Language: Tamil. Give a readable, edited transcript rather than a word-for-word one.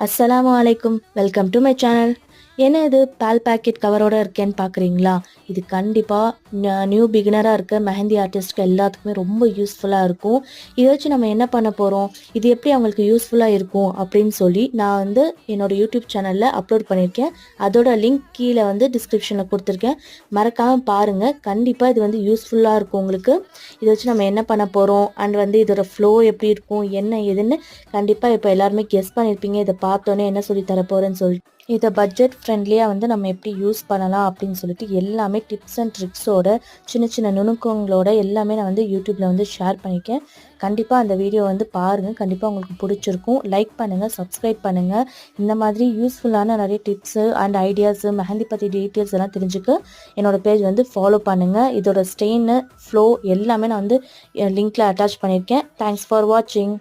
அஸ்ஸலாமு அலைக்கும். Welcome to my channel. என்ன இது பால் பாக்கெட் கவரோட இருக்கேன்னு பார்க்குறீங்களா? இது கண்டிப்பாக நியூ பிகினராக இருக்க மெஹந்தி ஆர்டிஸ்ட்க்கு எல்லாத்துக்குமே ரொம்ப யூஸ்ஃபுல்லாக இருக்கும். இதை வச்சு நம்ம என்ன பண்ண போகிறோம், இது எப்படி அவங்களுக்கு யூஸ்ஃபுல்லாக இருக்கும் அப்படின்னு சொல்லி நான் வந்து என்னோடய யூடியூப் சேனலில் அப்லோட் பண்ணியிருக்கேன். அதோட லிங்க் கீழே வந்து டிஸ்கிரிப்ஷனில் கொடுத்துருக்கேன். மறக்காமல் பாருங்கள். கண்டிப்பாக இது வந்து யூஸ்ஃபுல்லாக இருக்கும் உங்களுக்கு. இதை வச்சு நம்ம என்ன பண்ண போகிறோம் அண்ட் வந்து இதோட ஃப்ளோ எப்படி இருக்கும் என்ன ஏதுன்னு கண்டிப்பாக இப்போ எல்லாருமே கெஸ் பண்ணியிருப்பீங்க. இதை பார்த்தோன்னே என்ன சொல்லி தர போகிறேன்னு சொல்லிட்டு இதை பட்ஜெட் ஃப்ரெண்ட்லியாக வந்து நம்ம எப்படி யூஸ் பண்ணலாம் அப்படின்னு சொல்லிட்டு எல்லாமே டிப்ஸ் அண்ட் ட்ரிக்ஸோட சின்ன சின்ன நுணுக்கங்களோட எல்லாமே நான் வந்து யூடியூப்பில் வந்து ஷேர் பண்ணியிருக்கேன். கண்டிப்பாக அந்த வீடியோ வந்து பாருங்கள். கண்டிப்பாக உங்களுக்கு பிடிச்சிருக்கும். லைக் பண்ணுங்கள், சப்ஸ்கிரைப் பண்ணுங்கள். இந்த மாதிரி யூஸ்ஃபுல்லான நிறைய டிப்ஸு அண்ட் ஐடியாஸு மெஹந்தி பற்றி டீட்டெயில்ஸ் எல்லாம் தெரிஞ்சுக்க என்னோடய பேஜ் வந்து ஃபாலோ பண்ணுங்கள். இதோட ஸ்டெயின் ஃப்ளோ எல்லாமே நான் வந்து லிங்க்கில் அட்டாச் பண்ணியிருக்கேன். தேங்க்ஸ் ஃபார் வாட்சிங்.